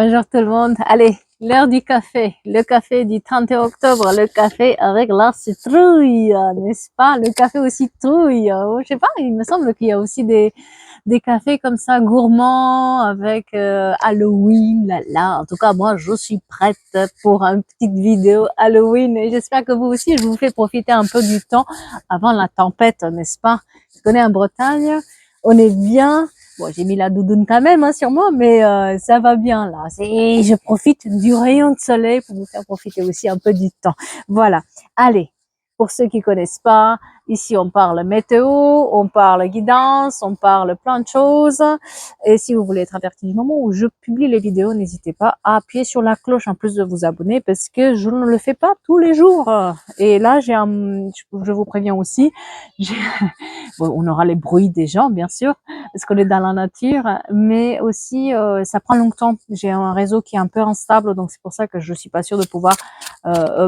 Bonjour tout le monde. Allez, l'heure du café. Le café du 30 octobre, le café avec la citrouille, n'est-ce pas? Le café aux citrouilles. Je sais pas, il me semble qu'il y a aussi des cafés comme ça gourmands avec Halloween. Là, là. En tout cas, moi, je suis prête pour une petite vidéo Halloween et j'espère que vous aussi, je vous fais profiter un peu du temps avant la tempête, n'est-ce pas? Je connais en Bretagne, on est bien. Bon, j'ai mis la doudoune quand même hein, sur moi, mais ça va bien là. Je profite du rayon de soleil pour vous faire profiter aussi un peu du temps. Voilà. Allez, pour ceux qui connaissent pas, ici on parle météo, on parle guidance, on parle plein de choses. Et si vous voulez être averti du moment où je publie les vidéos, n'hésitez pas à appuyer sur la cloche en plus de vous abonner parce que je ne le fais pas tous les jours. Et là, je vous préviens aussi, bon, on aura les bruits des gens, bien sûr, parce qu'on est dans la nature, mais aussi ça prend longtemps. J'ai un réseau qui est un peu instable, donc c'est pour ça que je suis pas sûre de pouvoir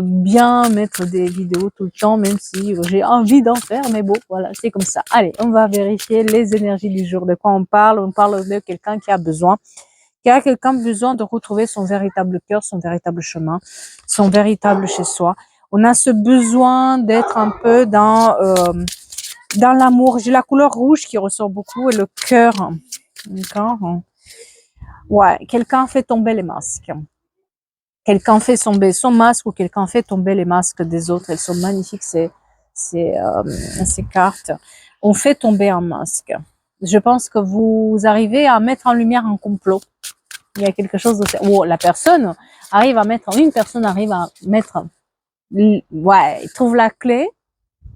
bien mettre des vidéos tout le temps, même si j'ai envie d'en faire, mais bon, voilà, c'est comme ça. Allez, on va vérifier les énergies du jour. De quoi on parle? On parle de quelqu'un qui a besoin de retrouver son véritable cœur, son véritable chemin, son véritable chez soi. On a ce besoin d'être un peu dans l'amour. J'ai la couleur rouge qui ressort beaucoup et le cœur. D'accord. Ouais, quelqu'un fait tomber les masques. Quelqu'un fait tomber son masque ou quelqu'un fait tomber les masques des autres. Elles sont magnifiques, ces cartes. On fait tomber un masque. Je pense que vous arrivez à mettre en lumière un complot. Il y a quelque chose où la personne arrive à mettre, une personne arrive à mettre, ouais, il trouve la clé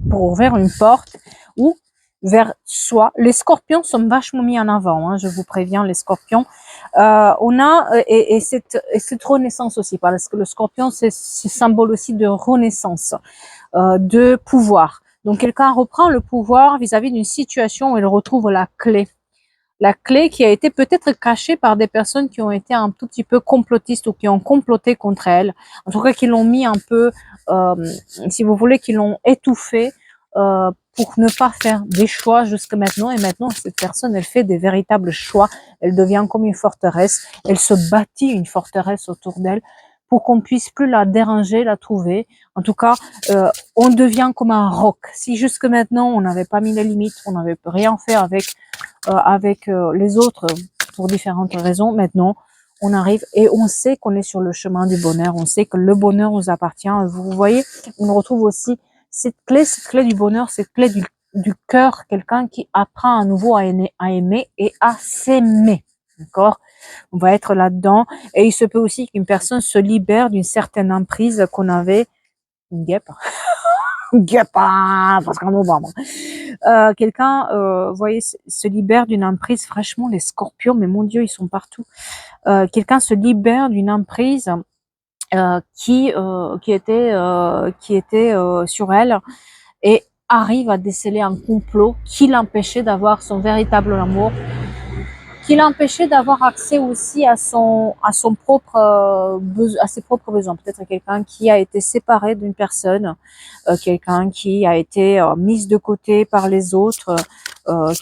pour ouvrir une porte ou vers soi. Les scorpions sont vachement mis en avant, hein, je vous préviens, les scorpions. On a et cette renaissance aussi, parce que le scorpion c'est symbole aussi de renaissance, de pouvoir. Donc quelqu'un reprend le pouvoir vis-à-vis d'une situation où il retrouve la clé. La clé qui a été peut-être cachée par des personnes qui ont été un tout petit peu complotistes ou qui ont comploté contre elle. En tout cas, qui l'ont mis un peu, si vous voulez, qui l'ont étouffée pour ne pas faire des choix jusque maintenant. Et maintenant, cette personne, elle fait des véritables choix. Elle devient comme une forteresse. Elle se bâtit une forteresse autour d'elle pour qu'on puisse plus la déranger, la trouver. En tout cas, on devient comme un roc. Si jusque maintenant, on n'avait pas mis les limites, on n'avait rien fait avec les autres pour différentes raisons. Maintenant, on arrive et on sait qu'on est sur le chemin du bonheur. On sait que le bonheur nous appartient. Vous voyez, on retrouve aussi cette clé du bonheur, cette clé du cœur, quelqu'un qui apprend à nouveau à aimer et à s'aimer. D'accord? On va être là-dedans. Et il se peut aussi qu'une personne se libère d'une certaine emprise qu'on avait. Une guêpe. Guêpe, parce qu'en novembre. Quelqu'un, vous voyez, se libère d'une emprise. Franchement, les scorpions, mais mon Dieu, ils sont partout. Quelqu'un se libère d'une emprise qui était sur elle et arrive à déceler un complot qui l'empêchait d'avoir son véritable amour, qui l'empêchait d'avoir accès aussi à ses propres besoins. Peut-être quelqu'un qui a été séparé d'une personne, quelqu'un qui a été mise de côté par les autres,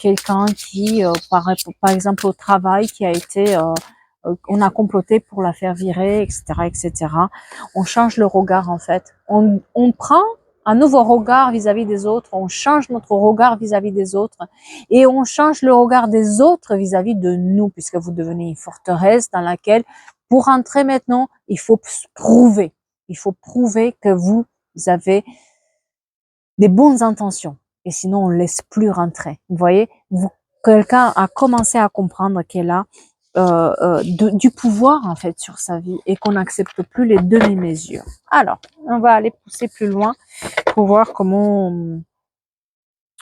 quelqu'un qui, par exemple au travail, qui a été on a comploté pour la faire virer, etc., etc. On change le regard en fait. On prend un nouveau regard vis-à-vis des autres, on change notre regard vis-à-vis des autres et on change le regard des autres vis-à-vis de nous, puisque vous devenez une forteresse dans laquelle, pour entrer maintenant, il faut prouver que vous avez des bonnes intentions et sinon on laisse plus rentrer. Vous voyez, quelqu'un a commencé à comprendre qu'elle a du pouvoir en fait sur sa vie et qu'on n'accepte plus les demi-mesures. Alors, on va aller pousser plus loin pour voir comment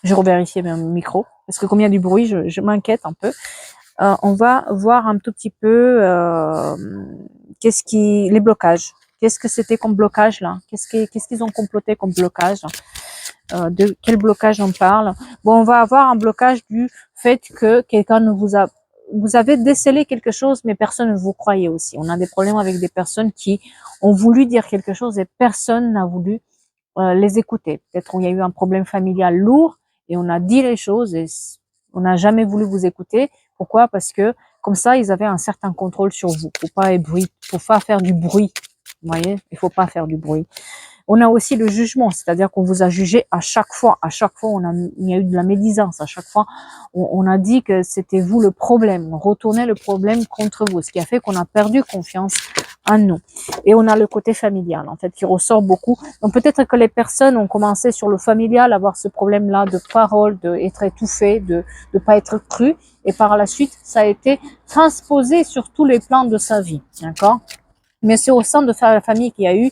je revérifie mon micro parce que comme il y a du bruit, je m'inquiète un peu. On va voir un tout petit peu les blocages. Qu'est-ce que c'était comme blocage là? Qu'est-ce qu'ils ont comploté comme blocage? De quel blocage on parle? Bon, on va avoir un blocage du fait que quelqu'un ne vous avez décelé quelque chose, mais personne ne vous croyait aussi. On a des problèmes avec des personnes qui ont voulu dire quelque chose et personne n'a voulu les écouter. Peut-être qu'il y a eu un problème familial lourd et on a dit les choses et on n'a jamais voulu vous écouter. Pourquoi? Parce que Comme ça, ils avaient un certain contrôle sur vous, pour pas faire du bruit. Vous voyez, il faut pas faire du bruit. On a aussi le jugement, c'est-à-dire qu'on vous a jugé à chaque fois. À chaque fois, il y a eu de la médisance. À chaque fois, on a dit que c'était vous le problème. On retournait le problème contre vous, ce qui a fait qu'on a perdu confiance en nous. Et on a le côté familial, en fait, qui ressort beaucoup. Donc peut-être que les personnes ont commencé sur le familial à avoir ce problème-là de parole, d'être étouffé, de ne pas être cru. Et par la suite, ça a été transposé sur tous les plans de sa vie. D'accord? Mais c'est au sein de la famille qu'il y a eu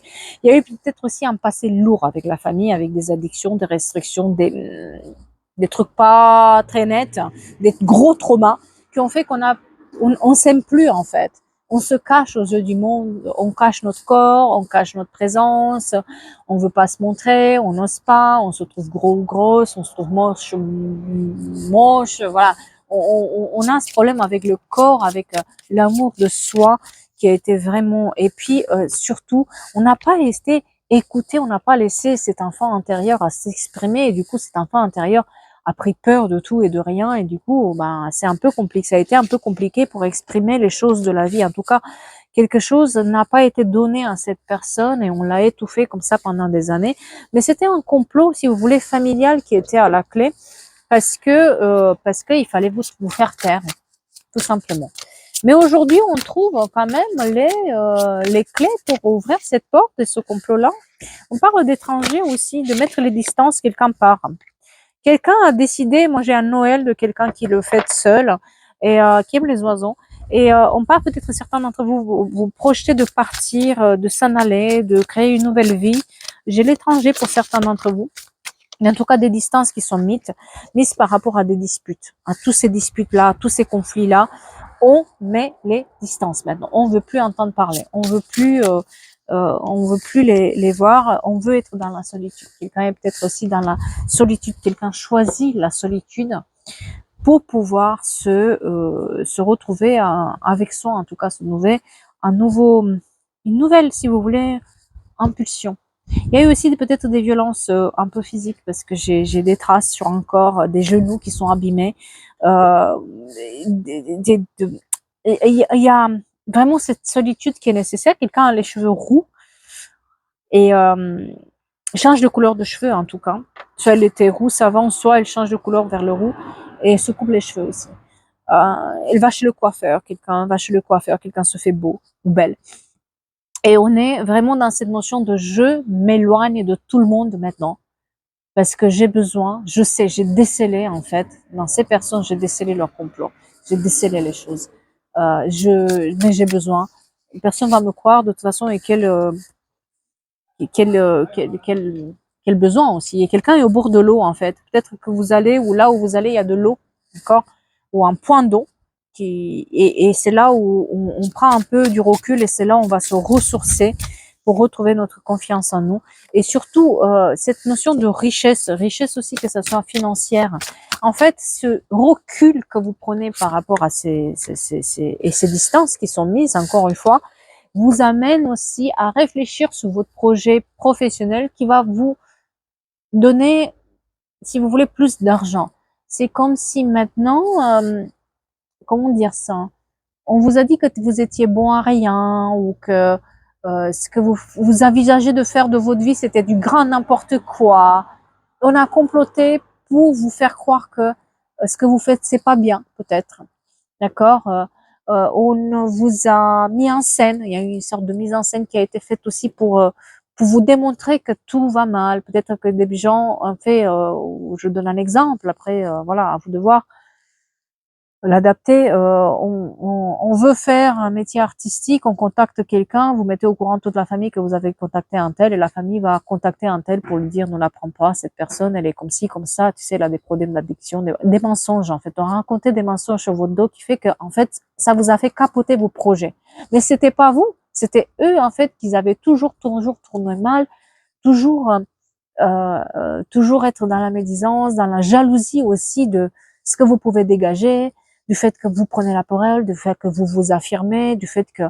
peut-être aussi un passé lourd avec la famille, avec des addictions, des restrictions, des trucs pas très nets, des gros traumas qui ont fait on s'aime plus en fait. On se cache aux yeux du monde, on cache notre corps, on cache notre présence, on veut pas se montrer, on n'ose pas, on se trouve gros ou grosse, on se trouve moche, voilà. On a ce problème avec le corps, avec l'amour de soi qui a été vraiment, et puis surtout, on n'a pas été écouté, on n'a pas laissé cet enfant intérieur à s'exprimer, et du coup, cet enfant intérieur a pris peur de tout et de rien, et du coup, ben, c'est un peu compliqué, ça a été un peu compliqué pour exprimer les choses de la vie. En tout cas, quelque chose n'a pas été donné à cette personne, et on l'a étouffé comme ça pendant des années. Mais c'était un complot, si vous voulez, familial qui était à la clé, parce que il fallait vous faire taire, tout simplement. Mais aujourd'hui, on trouve quand même les clés pour ouvrir cette porte de ce complot-là. On parle d'étrangers aussi, de mettre les distances, quelqu'un part. Quelqu'un a décidé, moi j'ai un Noël de quelqu'un qui le fête seul et qui aime les oiseaux. Et on parle peut-être certains d'entre vous, vous projetez de partir, de s'en aller, de créer une nouvelle vie. J'ai l'étranger pour certains d'entre vous. Mais en tout cas des distances qui sont mises par rapport à des disputes, à tous ces disputes-là, tous ces conflits-là, on met les distances maintenant. On veut plus entendre parler, on veut plus les voir, on veut être dans la solitude. Quelqu'un est peut-être aussi dans la solitude, quelqu'un choisit la solitude pour pouvoir se retrouver avec soi, en tout cas se trouver une nouvelle, si vous voulez, impulsion. Il y a eu aussi peut-être des violences un peu physiques parce que j'ai des traces sur un corps, des genoux qui sont abîmés. Il y a vraiment cette solitude qui est nécessaire. Quelqu'un a les cheveux roux et change de couleur de cheveux en tout cas. Soit elle était rousse avant, soit elle change de couleur vers le roux et se coupe les cheveux aussi. Elle va chez le coiffeur, quelqu'un se fait beau ou belle. Et on est vraiment dans cette notion de je m'éloigne de tout le monde maintenant. Parce que j'ai besoin, je sais, j'ai décelé en fait, dans ces personnes, j'ai décelé leur complot. J'ai décelé les choses. Mais j'ai besoin. Personne va me croire de toute façon et quel besoin aussi. Et quelqu'un est au bord de l'eau en fait. Peut-être que vous allez, ou là où vous allez, il y a de l'eau, d'accord? Ou un point d'eau. Et c'est là où on prend un peu du recul et c'est là où on va se ressourcer pour retrouver notre confiance en nous. Et surtout, cette notion de richesse aussi que ça soit financière. En fait, ce recul que vous prenez par rapport à ces distances qui sont mises, encore une fois, vous amène aussi à réfléchir sur votre projet professionnel qui va vous donner, si vous voulez, plus d'argent. C'est comme si maintenant, comment dire ça? On vous a dit que vous étiez bon à rien ou que ce que vous envisagez de faire de votre vie, c'était du grand n'importe quoi. On a comploté pour vous faire croire que ce que vous faites, c'est pas bien, peut-être. D'accord? On vous a mis en scène. Il y a eu une sorte de mise en scène qui a été faite aussi pour vous démontrer que tout va mal. Peut-être que des gens ont fait, je donne un exemple, après, voilà, à vous de voir, l'adapter. On veut faire un métier artistique, on contacte quelqu'un, vous mettez au courant toute la famille que vous avez contacté un tel et la famille va contacter un tel pour lui dire ne la prends pas, cette personne elle est comme ci, comme ça, tu sais, elle a des problèmes d'addiction, des mensonges en fait. On racontait des mensonges sur votre dos qui fait que en fait ça vous a fait capoter vos projets. Mais c'était pas vous, c'était eux en fait qui avaient toujours tourné mal, toujours toujours être dans la médisance, dans la jalousie aussi de ce que vous pouvez dégager, du fait que vous prenez la parole, du fait que vous vous affirmez, du fait que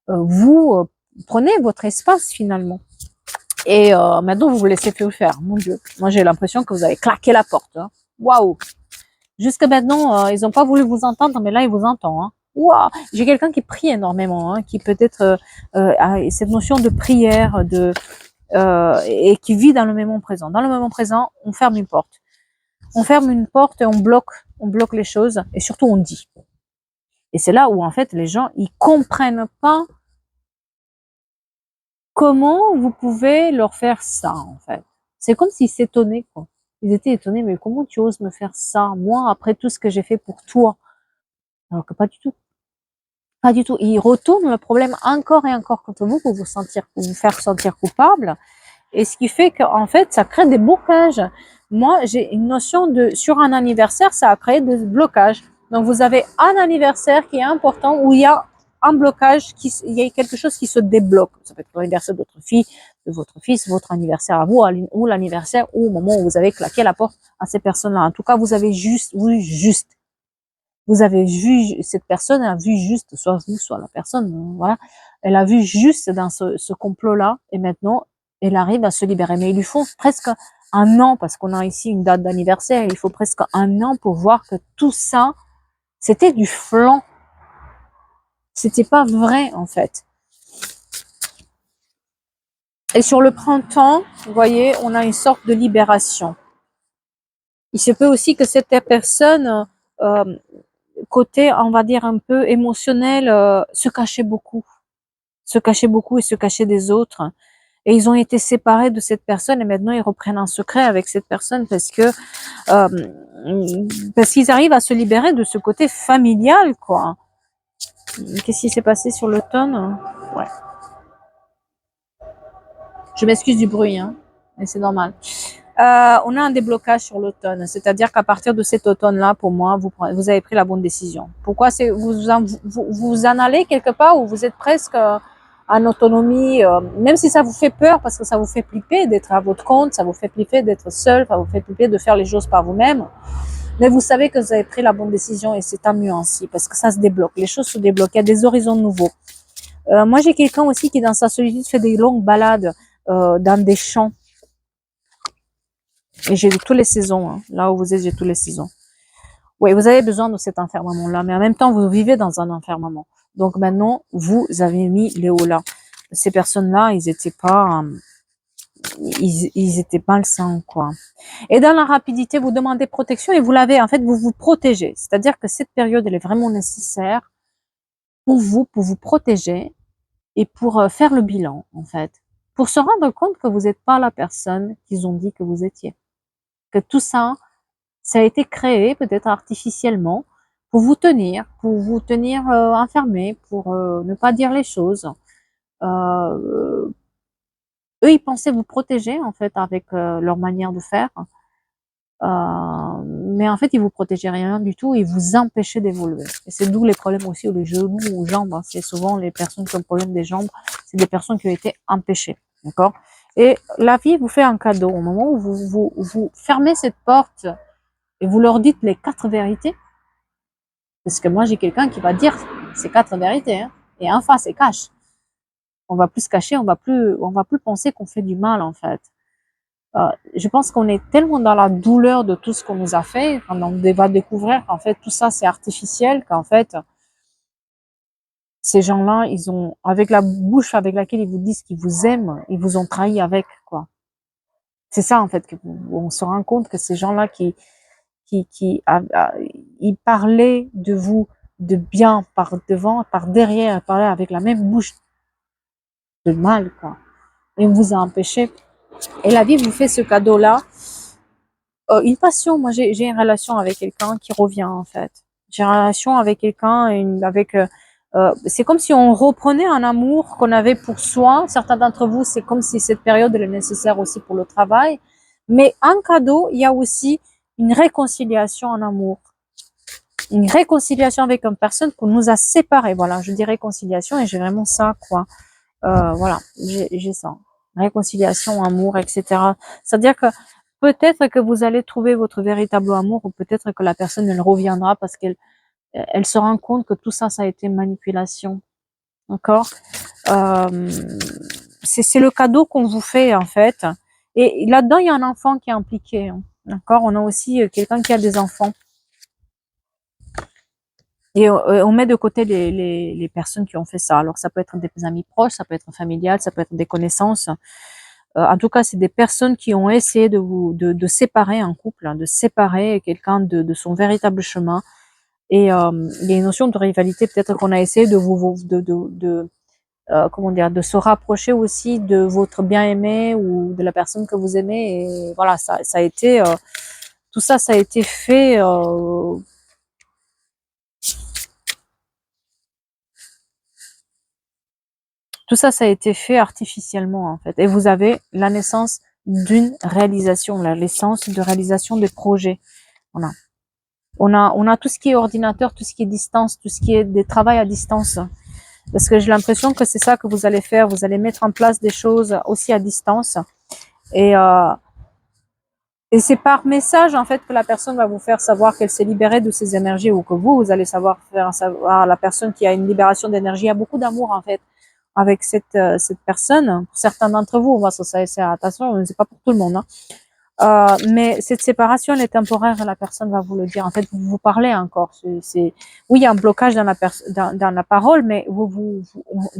vous prenez votre espace finalement. Et maintenant, vous vous laissez plus faire. Mon Dieu, moi j'ai l'impression que vous avez claqué la porte. Hein. Waouh! Jusque maintenant, ils n'ont pas voulu vous entendre, mais là, ils vous entendent. Hein. Waouh, j'ai quelqu'un qui prie énormément, hein, qui peut-être a cette notion de prière, et qui vit dans le moment présent. Dans le moment présent, on ferme une porte. On ferme une porte et on bloque les choses et surtout on dit. Et c'est là où en fait les gens ils comprennent pas comment vous pouvez leur faire ça en fait. C'est comme s'ils s'étonnaient quoi. Ils étaient étonnés, mais comment tu oses me faire ça, moi, après tout ce que j'ai fait pour toi? Alors que pas du tout. Pas du tout. Ils retournent le problème encore et encore contre vous pour vous faire sentir coupable. Et ce qui fait qu'en fait, ça crée des blocages. Moi, j'ai une notion de, sur un anniversaire, ça a créé des blocages. Donc, vous avez un anniversaire qui est important où il y a un blocage, il y a quelque chose qui se débloque. Ça peut être l'anniversaire de votre fille, de votre fils, votre anniversaire à vous, ou l'anniversaire ou au moment où vous avez claqué la porte à ces personnes-là. En tout cas, vous avez juste. Vous avez vu, cette personne a vu juste, soit vous, soit la personne, voilà. Elle a vu juste dans ce complot-là, et maintenant, elle arrive à se libérer. Mais il lui faut presque un an, parce qu'on a ici une date d'anniversaire, il faut presque un an pour voir que tout ça, c'était du flan. C'était pas vrai, en fait. Et sur le printemps, vous voyez, on a une sorte de libération. Il se peut aussi que cette personne, côté, on va dire, un peu émotionnel, se cachaient beaucoup et se cachaient des autres. Et ils ont été séparés de cette personne et maintenant ils reprennent un secret avec cette personne parce qu'ils arrivent à se libérer de ce côté familial, quoi. Qu'est-ce qui s'est passé sur l'automne? Ouais. Je m'excuse du bruit, hein, mais c'est normal. On a un déblocage sur l'automne, c'est-à-dire qu'à partir de cet automne-là, pour moi, vous avez pris la bonne décision. Pourquoi c'est vous en allez quelque part où vous êtes presque en autonomie, même si ça vous fait peur parce que ça vous fait flipper d'être à votre compte, ça vous fait flipper d'être seul, ça vous fait flipper de faire les choses par vous-même. Mais vous savez que vous avez pris la bonne décision et c'est tant mieux ainsi parce que ça se débloque, les choses se débloquent, il y a des horizons nouveaux. Moi, j'ai quelqu'un aussi qui, dans sa solitude, fait des longues balades dans des champs. Et j'ai toutes les saisons. Hein. Là où vous êtes, j'ai toutes les saisons. Oui, vous avez besoin de cet enfermement-là, mais en même temps, vous vivez dans un enfermement. Donc maintenant, vous avez mis Léo là. Ces personnes-là, ils étaient malsains, quoi. Et dans la rapidité, vous demandez protection et vous l'avez, en fait, vous vous protégez. C'est-à-dire que cette période, elle est vraiment nécessaire pour vous protéger et pour faire le bilan, en fait. Pour se rendre compte que vous n'êtes pas la personne qu'ils ont dit que vous étiez. Que tout ça, ça a été créé peut-être artificiellement pour vous tenir enfermé, pour ne pas dire les choses. Euh, Eux, ils pensaient vous protéger en fait avec leur manière de faire, mais en fait, ils vous protégeaient rien du tout, ils vous empêchaient d'évoluer. Et c'est d'où les problèmes aussi, les genoux ou jambes. Hein. C'est souvent les personnes qui ont problème des jambes, c'est des personnes qui ont été empêchées, d'accord. Et la vie vous fait un cadeau au moment où vous fermez cette porte et vous leur dites les 4 vérités. Parce que moi, j'ai quelqu'un qui va dire ces 4 vérités, hein, et en face, c'est cache. On va plus se cacher, on va plus penser qu'on fait du mal, en fait. Je pense qu'on est tellement dans la douleur de tout ce qu'on nous a fait, quand on va découvrir qu'en fait, tout ça, c'est artificiel, qu'en fait, ces gens-là, ils ont, avec la bouche avec laquelle ils vous disent qu'ils vous aiment, ils vous ont trahi avec, quoi. C'est ça, en fait, on se rend compte que ces gens-là ils parlaient de vous de bien par devant, par derrière, ils parlaient avec la même bouche de mal, quoi. Et on vous a empêché. Et la vie vous fait ce cadeau-là. Une passion, moi j'ai une relation avec quelqu'un qui revient, en fait. J'ai une relation avec quelqu'un, c'est comme si on reprenait un amour qu'on avait pour soi. Certains d'entre vous, c'est comme si cette période elle est nécessaire aussi pour le travail. Mais en cadeau, il y a aussi une réconciliation en amour. Une réconciliation avec une personne qu'on nous a séparés. Voilà, je dis réconciliation et j'ai vraiment ça, quoi. Voilà, j'ai ça. Réconciliation, amour, etc. C'est-à-dire que peut-être que vous allez trouver votre véritable amour ou peut-être que la personne, elle reviendra parce qu'elle se rend compte que tout ça, ça a été manipulation. D'accord. C'est le cadeau qu'on vous fait, en fait. Et là-dedans, il y a un enfant qui est impliqué. Hein. D'accord. On a aussi quelqu'un qui a des enfants. Et on met de côté les personnes qui ont fait ça. Alors, ça peut être des amis proches, ça peut être familial, ça peut être des connaissances. En tout cas, c'est des personnes qui ont essayé de séparer un couple, hein, de séparer quelqu'un de son véritable chemin. Et il y a une notion de rivalité, peut-être qu'on a essayé comment dire, de se rapprocher aussi de votre bien-aimé ou de la personne que vous aimez. Et voilà, ça a été, tout ça, ça a été fait. Tout ça, ça a été fait artificiellement en fait. Et vous avez la naissance d'une réalisation, la naissance de réalisation des projets. Voilà. On a tout ce qui est ordinateur, tout ce qui est distance, tout ce qui est des travails à distance. Parce que j'ai l'impression que c'est ça que vous allez faire. Vous allez mettre en place des choses aussi à distance. Et, euh, et c'est par message, en fait, que la personne va vous faire savoir qu'elle s'est libérée de ses énergies ou que vous allez savoir faire savoir à la personne qui a une libération d'énergie. Il y a beaucoup d'amour, en fait, avec cette personne. Pour certains d'entre vous, on va c'est attention, c'est pas pour tout le monde, hein. Mais cette séparation, elle est temporaire, la personne va vous le dire. En fait, vous vous parlez encore. Oui, il y a un blocage dans la parole, mais vous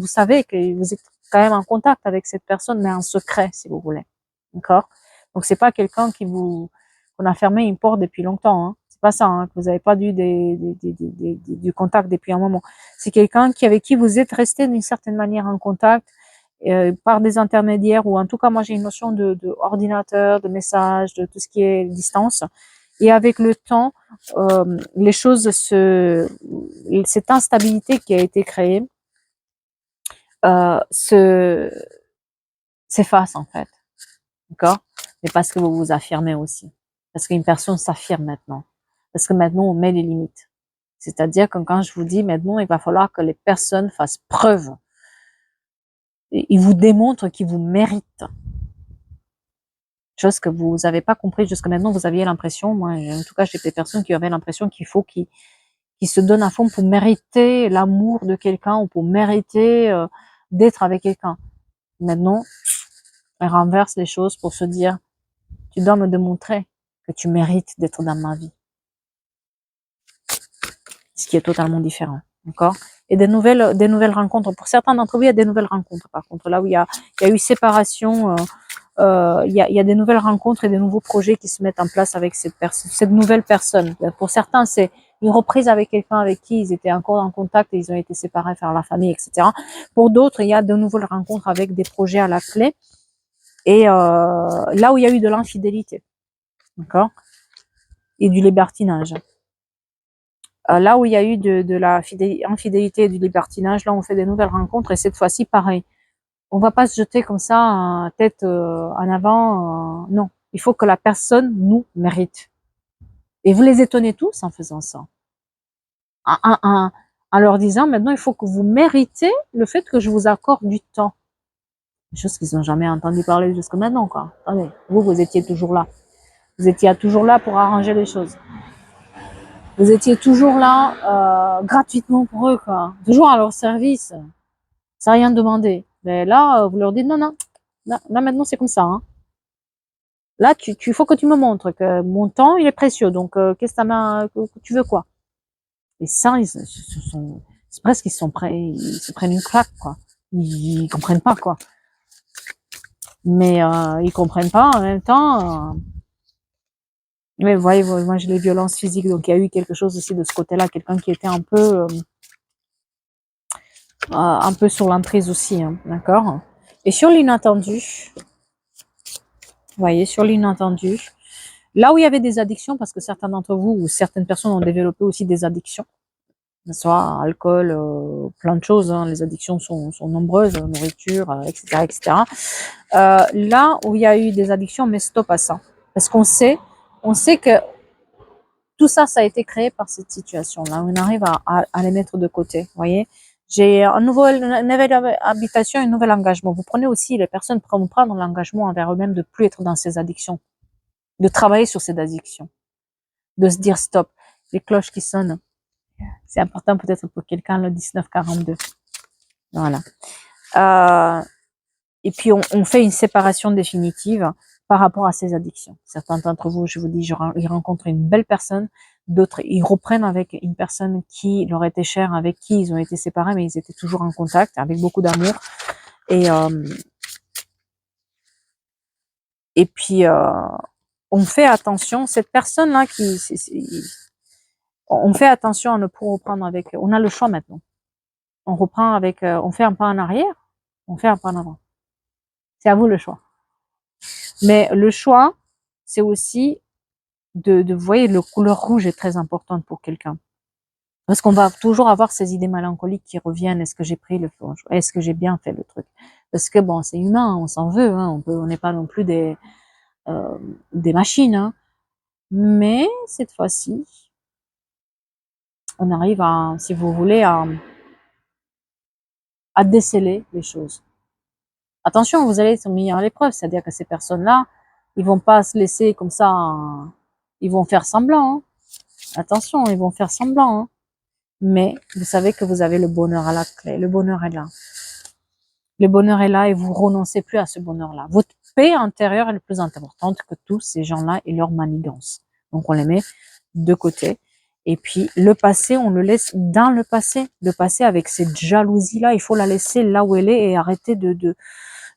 savez que vous êtes quand même en contact avec cette personne, mais en secret, si vous voulez. D'accord? Donc, c'est pas quelqu'un qu'on a fermé une porte depuis longtemps, hein. C'est pas ça, hein, que vous n'avez pas eu du contact depuis un moment. C'est quelqu'un avec qui vous êtes resté d'une certaine manière en contact, par des intermédiaires, ou en tout cas moi j'ai une notion de ordinateur, de message, de tout ce qui est distance. Et avec le temps, les choses cette instabilité qui a été créée s'efface en fait, d'accord? Mais parce que vous vous affirmez aussi, parce qu'une personne s'affirme maintenant, parce que maintenant on met les limites. C'est-à-dire que quand je vous dis maintenant, il va falloir que les personnes fassent preuve, ils vous démontrent qu'ils vous méritent. Chose que vous n'avez pas compris jusqu'à maintenant. Vous aviez l'impression, moi en tout cas j'ai des personnes qui avaient l'impression qu'il faut qu'ils se donnent à fond pour mériter l'amour de quelqu'un ou pour mériter d'être avec quelqu'un. Maintenant, elles renversent les choses pour se dire, tu dois me démontrer que tu mérites d'être dans ma vie. Ce qui est totalement différent. D'accord? Et des nouvelles rencontres. Pour certains d'entre vous, il y a des nouvelles rencontres. Par contre, là où il y a eu séparation, il y a des nouvelles rencontres et des nouveaux projets qui se mettent en place avec cette nouvelle personne. Pour certains, c'est une reprise avec quelqu'un avec qui ils étaient encore en contact et ils ont été séparés par la famille, etc. Pour d'autres, il y a de nouvelles rencontres avec des projets à la clé. Et là où il y a eu de l'infidélité, d'accord, et du libertinage. Là où il y a eu de la infidélité et du libertinage, là on fait des nouvelles rencontres et cette fois-ci pareil. On va pas se jeter comme ça, tête en avant. Non, il faut que la personne nous mérite. Et vous les étonnez tous en faisant ça. En leur disant, maintenant, il faut que vous méritez le fait que je vous accorde du temps. Des choses qu'ils n'ont jamais entendu parler jusqu'à maintenant, quoi. Attendez, vous étiez toujours là. Vous étiez toujours là pour arranger les choses. Vous étiez toujours là gratuitement pour eux, quoi. Toujours à leur service, sans rien demander. Mais là, vous leur dites, non, non, là maintenant, c'est comme ça, hein. Là, tu faut que tu me montres que mon temps, il est précieux. Donc, qu'est-ce que tu veux quoi? Et ça, c'est presque ils sont prêts, ils se prennent une claque, quoi. Ils comprennent pas, quoi. Mais ils comprennent pas en même temps. Mais vous voyez, moi j'ai les violences physiques, donc il y a eu quelque chose aussi de ce côté-là, quelqu'un qui était un peu sur l'emprise aussi, hein, d'accord. Et sur l'inattendu, vous voyez, sur l'inattendu, là où il y avait des addictions, parce que certains d'entre vous ou certaines personnes ont développé aussi des addictions, soit alcool, plein de choses, hein, les addictions sont nombreuses, nourriture, etc., etc. Là où il y a eu des addictions, mais stop à ça, parce qu'on sait que tout ça, ça a été créé par cette situation-là. On arrive à les mettre de côté, vous voyez. J'ai une nouvelle habitation, un nouvel engagement. Vous prenez aussi, les personnes vont prendre l'engagement envers eux-mêmes de plus être dans ces addictions, de travailler sur ces addictions, de se dire stop. Les cloches qui sonnent, c'est important peut-être pour quelqu'un, le 1942. Voilà. Et puis, on fait une séparation définitive par rapport à ces addictions. Certains d'entre vous, je vous dis, ils rencontrent une belle personne, d'autres, ils reprennent avec une personne qui leur était chère, avec qui ils ont été séparés, mais ils étaient toujours en contact, avec beaucoup d'amour. Et puis, on fait attention, cette personne-là on fait attention à ne pas reprendre avec, on a le choix maintenant. On reprend avec, on fait un pas en arrière, on fait un pas en avant. C'est à vous le choix. Mais le choix, c'est aussi vous voyez, le couleur rouge est très importante pour quelqu'un. Parce qu'on va toujours avoir ces idées mélancoliques qui reviennent. Est-ce que j'ai pris le flanc? Est-ce que j'ai bien fait le truc? Parce que bon, c'est humain, on s'en veut, hein, on n'est pas non plus des machines, hein. Mais cette fois-ci, on arrive à, si vous voulez, à déceler les choses. Attention, vous allez être mis à l'épreuve, c'est-à-dire que ces personnes-là, ils vont pas se laisser comme ça, ils vont faire semblant, hein. Attention, ils vont faire semblant, hein. Mais vous savez que vous avez le bonheur à la clé, le bonheur est là. Le bonheur est là et vous renoncez plus à ce bonheur-là. Votre paix intérieure est le plus importante que tous ces gens-là et leur manigance. Donc on les met de côté. Et puis le passé, on le laisse dans le passé. Le passé avec cette jalousie-là, il faut la laisser là où elle est et arrêter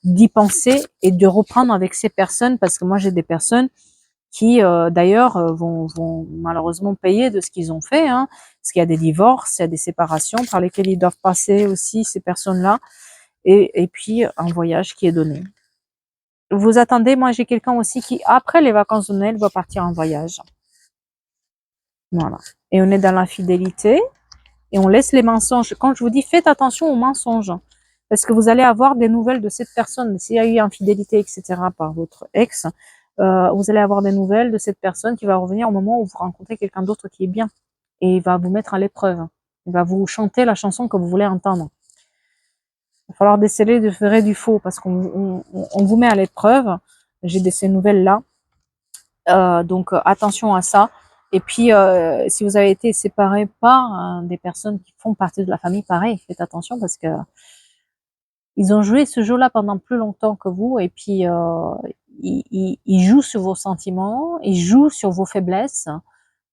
d'y penser et de reprendre avec ces personnes, parce que moi j'ai des personnes qui d'ailleurs vont malheureusement payer de ce qu'ils ont fait, hein, parce qu'il y a des divorces, il y a des séparations par lesquelles ils doivent passer aussi, ces personnes-là, et puis un voyage qui est donné. Vous attendez, moi j'ai quelqu'un aussi qui, après les vacances de Noël, va partir en voyage. Voilà. Et on est dans la fidélité, et on laisse les mensonges. Quand je vous dis, faites attention aux mensonges, parce que vous allez avoir des nouvelles de cette personne. S'il y a eu infidélité, etc., par votre ex, vous allez avoir des nouvelles de cette personne qui va revenir au moment où vous rencontrez quelqu'un d'autre qui est bien. Et il va vous mettre à l'épreuve. Il va vous chanter la chanson que vous voulez entendre. Il va falloir déceler du vrai et du faux, parce qu'on vous met à l'épreuve. J'ai ces nouvelles-là. Donc attention à ça. Et puis, si vous avez été séparé par des personnes qui font partie de la famille, pareil, faites attention, parce que ils ont joué ce jeu-là pendant plus longtemps que vous, et puis ils jouent sur vos sentiments, ils jouent sur vos faiblesses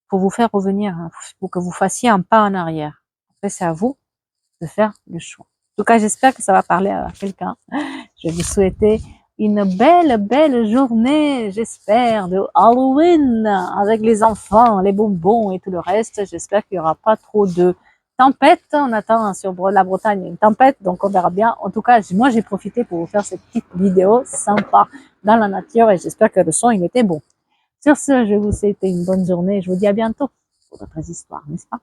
pour vous faire revenir, hein, pour que vous fassiez un pas en arrière. Après, c'est à vous de faire le choix. En tout cas, j'espère que ça va parler à quelqu'un. Je vais vous souhaiter une belle journée, j'espère, de Halloween, avec les enfants, les bonbons et tout le reste. J'espère qu'il n'y aura pas trop de tempêtes. On attend sur la Bretagne une tempête, donc on verra bien. En tout cas, moi, j'ai profité pour vous faire cette petite vidéo sympa dans la nature, et j'espère que le son, il était bon. Sur ce, je vous souhaite une bonne journée. Je vous dis à bientôt pour d'autres histoires, n'est-ce pas?